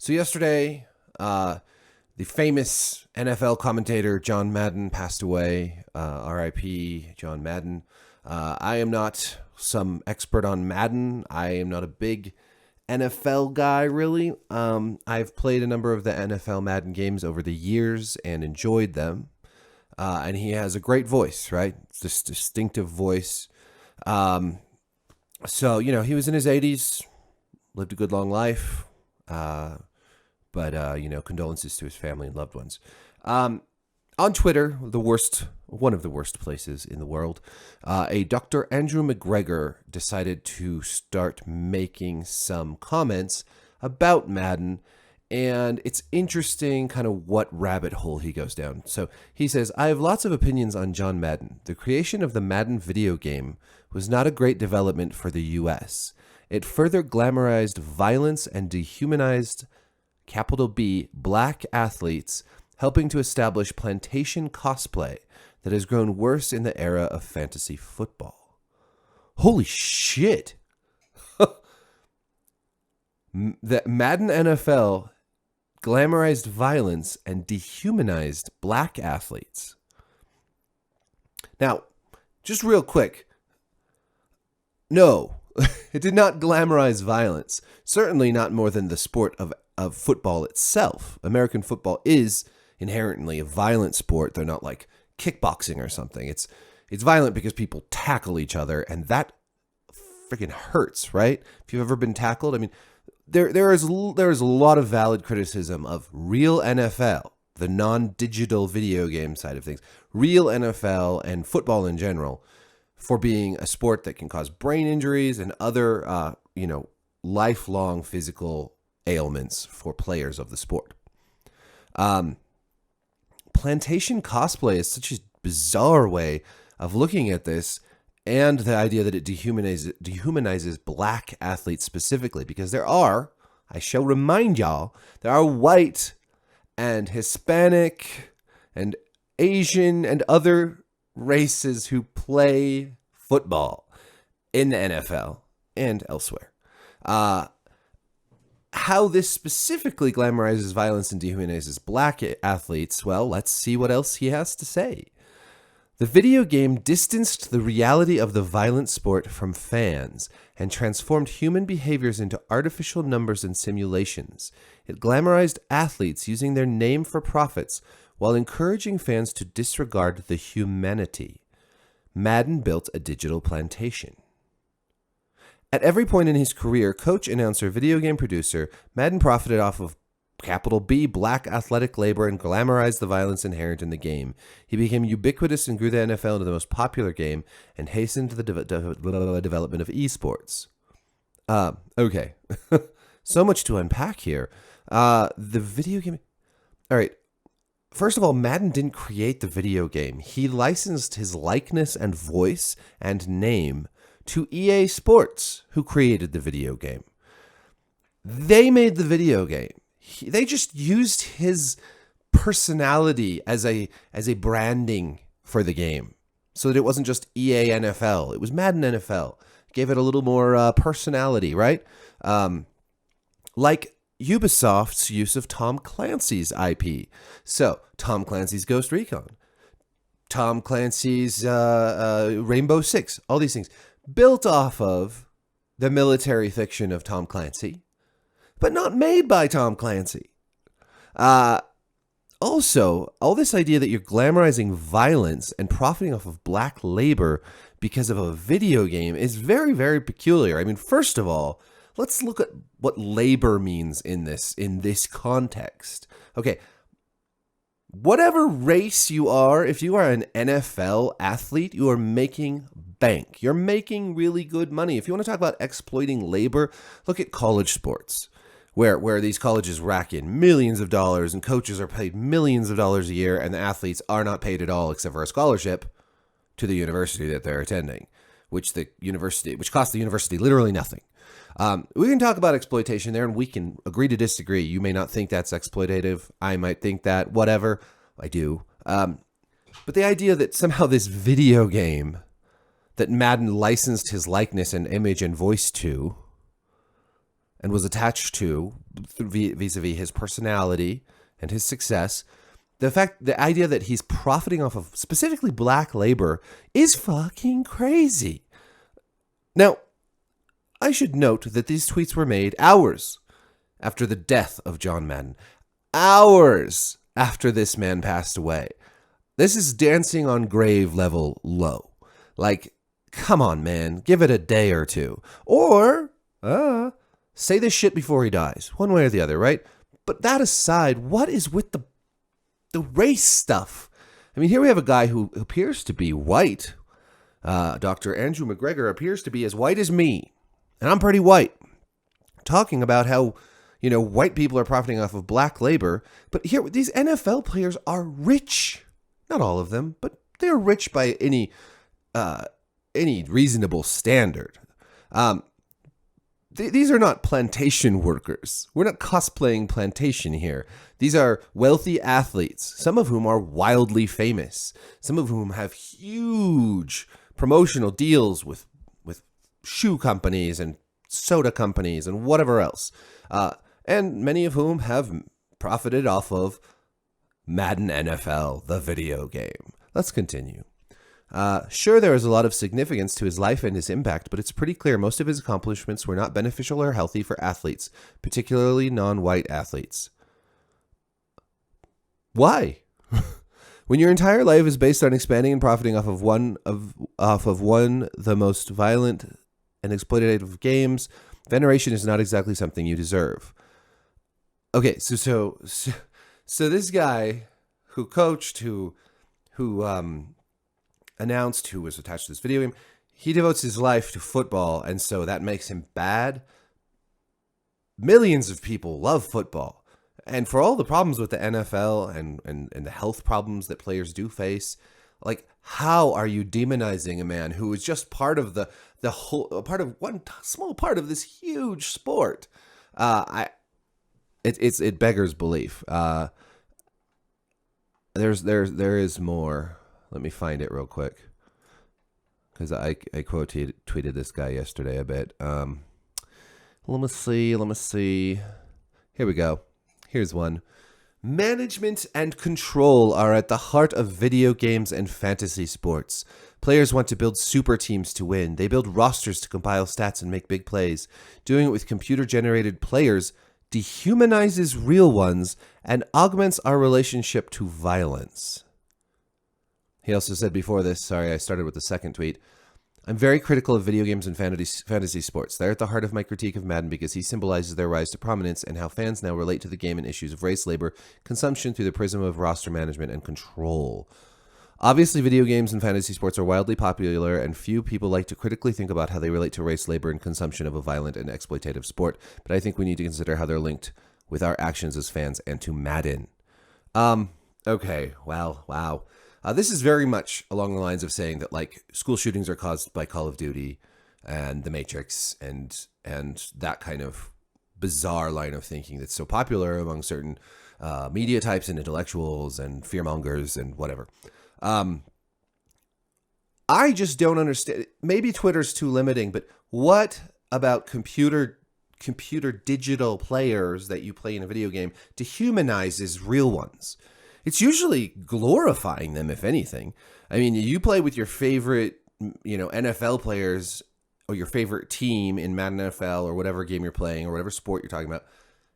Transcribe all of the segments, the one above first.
So yesterday, the famous NFL commentator John Madden passed away. R.I.P. John Madden. I am not some expert on Madden. I am not a big NFL guy, really. I've played a number of the NFL Madden games over the years and enjoyed them. And he has a great voice, right? It's this distinctive voice. So, he was in his 80s, lived a good long life. But condolences to his family and loved ones. On Twitter, one of the worst places in the world, a Dr. Andrew McGregor decided to start making some comments about Madden, and it's interesting kind of what rabbit hole he goes down. So he says, I have lots of opinions on John Madden. The creation of the Madden video game was not a great development for the U.S. It further glamorized violence and dehumanized capital B, black athletes, helping to establish plantation cosplay that has grown worse in the era of fantasy football. Holy shit. The Madden NFL glamorized violence and dehumanized black athletes. Now, just real quick. No, it did not glamorize violence. Certainly not more than the sport of football itself. American football is inherently a violent sport. They're not like kickboxing or something. It's violent because people tackle each other, and that freaking hurts, right? If you've ever been tackled, I mean, there is a lot of valid criticism of real NFL, the non-digital video game side of things, real NFL and football in general, for being a sport that can cause brain injuries and other, lifelong physical ailments for players of the sport. Plantation cosplay is such a bizarre way of looking at this, and the idea that it dehumanizes black athletes specifically, because I shall remind y'all, there are white and Hispanic and Asian and other races who play football in the NFL and elsewhere. How this specifically glamorizes violence and dehumanizes black athletes, well, let's see what else he has to say. The video game distanced the reality of the violent sport from fans and transformed human behaviors into artificial numbers and simulations. It glamorized athletes using their name for profits while encouraging fans to disregard the humanity. Madden built a digital plantation. At every point in his career, coach, announcer, video game producer, Madden profited off of capital B, black athletic labor, and glamorized the violence inherent in the game. He became ubiquitous and grew the NFL into the most popular game and hastened the development of esports. Okay. So much to unpack here. The video game... All right. First of all, Madden didn't create the video game. He licensed his likeness and voice and name to EA Sports, who created the video game. They made the video game. They just used his personality as a branding for the game, so that it wasn't just EA NFL. It was Madden NFL. Gave it a little more personality, right? Like Ubisoft's use of Tom Clancy's IP. So, Tom Clancy's Ghost Recon, Tom Clancy's Rainbow Six, all these things built off of the military fiction of Tom Clancy, but not made by Tom Clancy. Also, all this idea that you're glamorizing violence and profiting off of black labor because of a video game is very, very peculiar. I mean, first of all, let's look at what labor means in this context. Okay, whatever race you are, if you are an NFL athlete, you are making bank. You're making really good money. If you want to talk about exploiting labor, look at college sports, where these colleges rack in millions of dollars and coaches are paid millions of dollars a year, and the athletes are not paid at all except for a scholarship to the university that they're attending, which costs the university literally nothing. We can talk about exploitation there, and we can agree to disagree. You may not think that's exploitative. I might think that. Whatever. I do. But the idea that somehow this video game that Madden licensed his likeness and image and voice to and was attached to vis-a-vis his personality and his success, the idea that he's profiting off of specifically black labor is fucking crazy. Now, I should note that these tweets were made hours after the death of John Madden. Hours after this man passed away. This is dancing on grave level low. Like, come on, man. Give it a day or two. Or, say this shit before he dies. One way or the other, right? But that aside, what is with the race stuff? I mean, here we have a guy who appears to be white. Dr. Andrew McGregor appears to be as white as me. And I'm pretty white. Talking about how, white people are profiting off of black labor. But here, these NFL players are rich. Not all of them, but they're rich by any reasonable standard. These are not plantation workers. We're not cosplaying plantation here. These are wealthy athletes, some of whom are wildly famous, some of whom have huge promotional deals with shoe companies and soda companies and whatever else. And many of whom have profited off of Madden NFL, the video game. Let's continue. Sure, there is a lot of significance to his life and his impact, but it's pretty clear most of his accomplishments were not beneficial or healthy for athletes, particularly non-white athletes. Why? When your entire life is based on expanding and profiting off of one the most violent and exploitative games, veneration is not exactly something you deserve. Okay, so this guy who coached, who announced, who was attached to this video game, he devotes his life to football, and so that makes him bad. Millions of people love football. And for all the problems with the NFL and the health problems that players do face, like, how are you demonizing a man who is just part of the whole, part of one small part of this huge sport? It beggars belief. There is more. Let me find it real quick, because I tweeted this guy yesterday a bit. Let me see. Here we go. Here's one. Management and control are at the heart of video games and fantasy sports. Players want to build super teams to win. They build rosters to compile stats and make big plays. Doing it with computer-generated players dehumanizes real ones and augments our relationship to violence. He also said before this, sorry, I started with the second tweet, I'm very critical of video games and fantasy sports. They're at the heart of my critique of Madden because he symbolizes their rise to prominence and how fans now relate to the game and issues of race, labor, consumption through the prism of roster management and control. Obviously, video games and fantasy sports are wildly popular, and few people like to critically think about how they relate to race, labor, and consumption of a violent and exploitative sport. But I think we need to consider how they're linked with our actions as fans and to Madden. Okay, wow. This is very much along the lines of saying that, like, school shootings are caused by Call of Duty and The Matrix and that kind of bizarre line of thinking that's so popular among certain media types and intellectuals and fearmongers and whatever. I just don't understand. Maybe Twitter's too limiting, but what about computer digital players that you play in a video game dehumanizes real ones? It's usually glorifying them, if anything. I mean, you play with your favorite, NFL players or your favorite team in Madden NFL or whatever game you're playing or whatever sport you're talking about.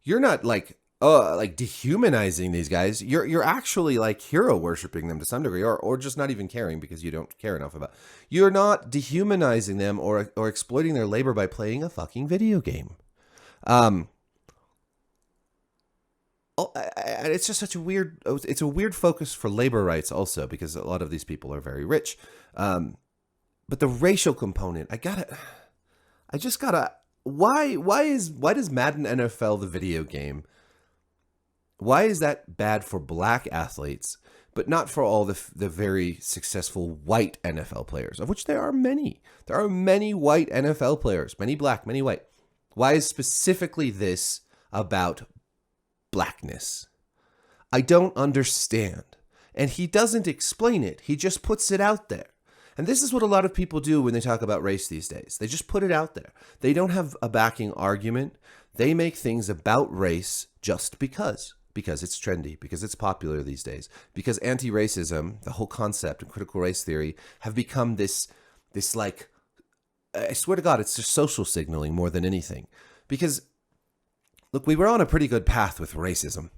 You're not like dehumanizing these guys. You're actually like hero worshiping them to some degree, or just not even caring because you don't care enough about. You're not dehumanizing them or exploiting their labor by playing a fucking video game. It's just such a weird. It's a weird focus for labor rights also because a lot of these people are very rich. But the racial component, I just gotta. Why does Madden NFL, the video game? Why is that bad for black athletes, but not for all the very successful white NFL players, of which there are many? There are many white NFL players, many black, many white. Why is specifically this about blackness? I don't understand. And he doesn't explain it. He just puts it out there. And this is what a lot of people do when they talk about race these days. They just put it out there. They don't have a backing argument. They make things about race just because it's trendy, because it's popular these days, because anti-racism, the whole concept and critical race theory have become this like, I swear to God, it's just social signaling more than anything. Because look, we were on a pretty good path with racism.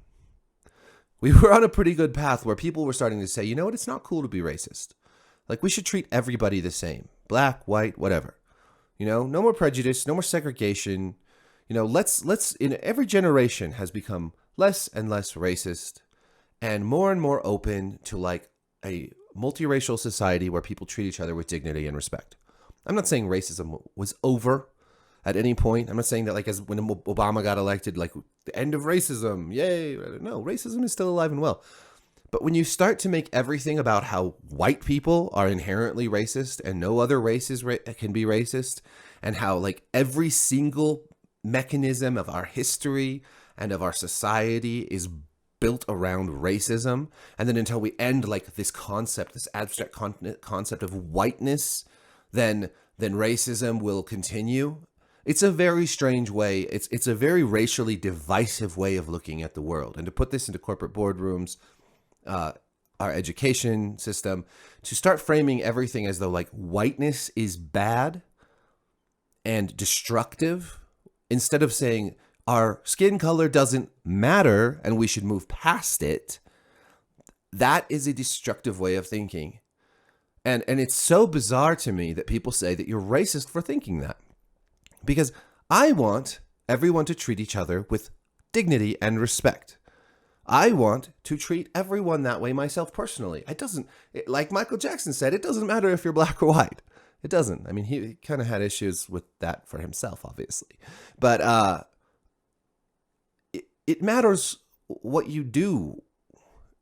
We were on a pretty good path where people were starting to say, you know what, it's not cool to be racist. Like, we should treat everybody the same. Black, white, whatever. You know, no more prejudice, no more segregation. You know, let's in every generation has become less and less racist and more open to like a multiracial society where people treat each other with dignity and respect. I'm not saying racism was over at any point. I'm not saying that like as when Obama got elected, like the end of racism, yay. No, racism is still alive and well. But when you start to make everything about how white people are inherently racist and no other races can be racist, and how like every single mechanism of our history and of our society is built around racism, and then until we end like this concept, this abstract concept of whiteness, then racism will continue. It's a very strange way. It's a very racially divisive way of looking at the world. And to put this into corporate boardrooms, our education system, to start framing everything as though like whiteness is bad and destructive, instead of saying our skin color doesn't matter and we should move past it, that is a destructive way of thinking. And it's so bizarre to me that people say that you're racist for thinking that. Because I want everyone to treat each other with dignity and respect. I want to treat everyone that way myself personally. Like Michael Jackson said, it doesn't matter if you're black or white. It doesn't. I mean, he kind of had issues with that for himself, obviously. But it matters what you do.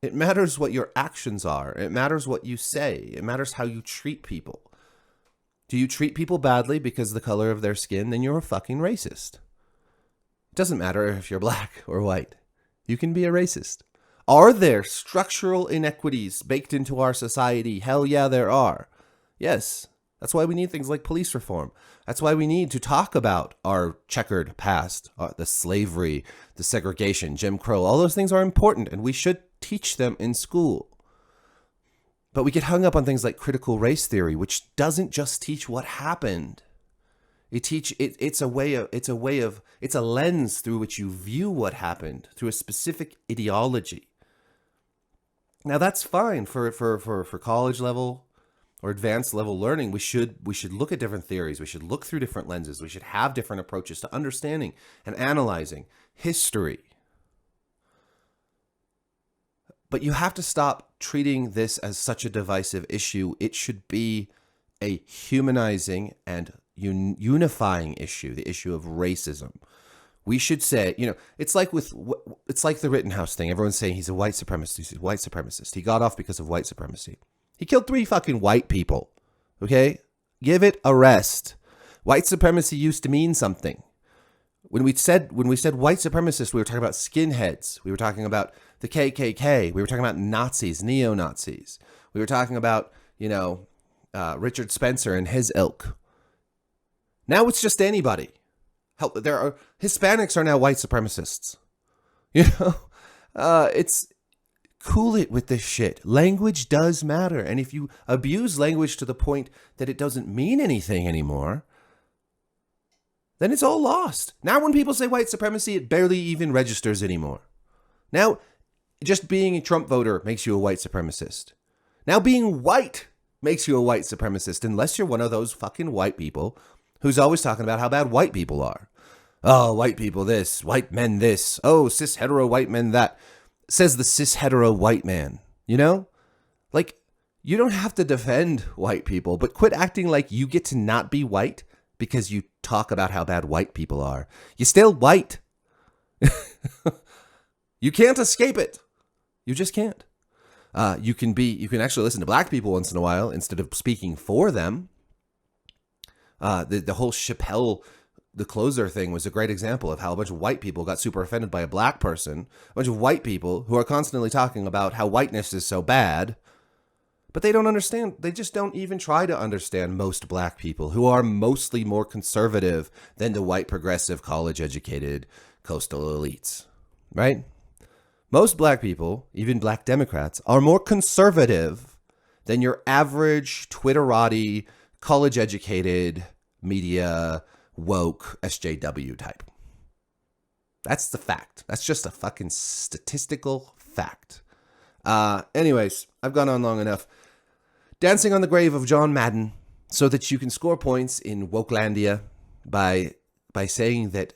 It matters what your actions are. It matters what you say. It matters how you treat people. Do you treat people badly because of the color of their skin? Then you're a fucking racist. It doesn't matter if you're black or white. You can be a racist. Are there structural inequities baked into our society? Hell yeah, there are. Yes. That's why we need things like police reform. That's why we need to talk about our checkered past, the slavery, the segregation, Jim Crow. All those things are important, and we should teach them in school. But we get hung up on things like critical race theory, which doesn't just teach what happened. It's a lens through which you view what happened through a specific ideology. Now that's fine for college level or advanced level learning. We should look at different theories. We should look through different lenses. We should have different approaches to understanding and analyzing history. But you have to stop treating this as such a divisive issue. It should be a humanizing and unifying issue, the issue of racism. We should say, it's like the Rittenhouse thing. Everyone's saying he's a white supremacist. He's a white supremacist. He got off because of white supremacy. He killed 3 fucking white people. Okay? Give it a rest. White supremacy used to mean something. When we said white supremacist, we were talking about skinheads. We were talking about the KKK. We were talking about Nazis, neo-Nazis. We were talking about, Richard Spencer and his ilk. Now it's just anybody. Hell, Hispanics are now white supremacists. It's cool it with this shit. Language does matter. And if you abuse language to the point that it doesn't mean anything anymore, then it's all lost. Now when people say white supremacy, it barely even registers anymore. Now, just being a Trump voter makes you a white supremacist. Now being white makes you a white supremacist, unless you're one of those fucking white people who's always talking about how bad white people are. Oh, white people this, white men this. Oh, cis hetero white men that. Says the cis hetero white man. Like, you don't have to defend white people, but quit acting like you get to not be white because you talk about how bad white people are. You're still white. You can't escape it. You just can't. You can actually listen to black people once in a while instead of speaking for them. The whole Chappelle, the closer thing was a great example of how a bunch of white people got super offended by a black person. A bunch of white people who are constantly talking about how whiteness is so bad But they don't understand. They just don't even try to understand most black people who are mostly more conservative than the white progressive college educated coastal elites, right? Most black people, even black Democrats, are more conservative than your average Twitterati, college educated, media, woke SJW type. That's the fact. That's just a fucking statistical fact. Anyways, I've gone on long enough. Dancing on the grave of John Madden so that you can score points in Wokelandia by saying that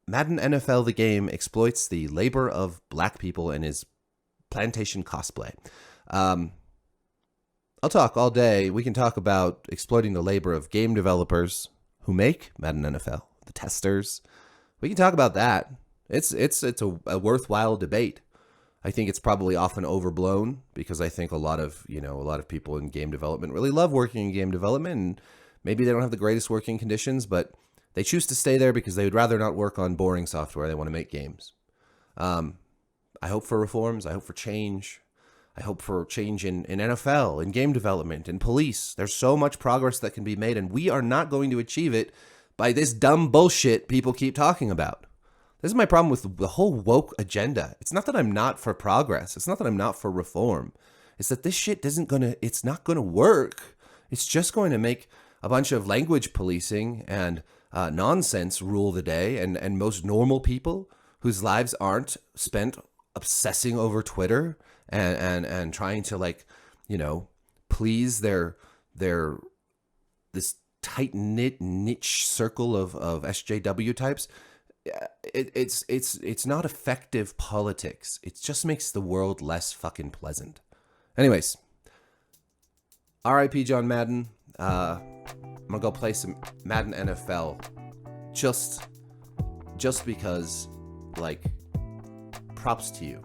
Madden NFL the game exploits the labor of black people and is plantation cosplay. I'll talk all day. We can talk about exploiting the labor of game developers who make Madden NFL, the testers. We can talk about that. It's a worthwhile debate. I think it's probably often overblown because I think a lot of people in game development really love working in game development, and maybe they don't have the greatest working conditions, but they choose to stay there because they would rather not work on boring software. They want to make games. I hope for reforms. I hope for change. I hope for change in NFL, in game development, in police. There's so much progress that can be made, and we are not going to achieve it by this dumb bullshit people keep talking about. This is my problem with the whole woke agenda. It's not that I'm not for progress. It's not that I'm not for reform. It's that this shit it's not going to work. It's just going to make a bunch of language policing and nonsense rule the day. And most normal people whose lives aren't spent obsessing over Twitter and trying to please their this tight-knit niche circle of SJW types. It's not effective politics. It just makes the world less fucking pleasant. Anyways, R.I.P. John Madden. I'm gonna go play some Madden NFL, just because, props to you.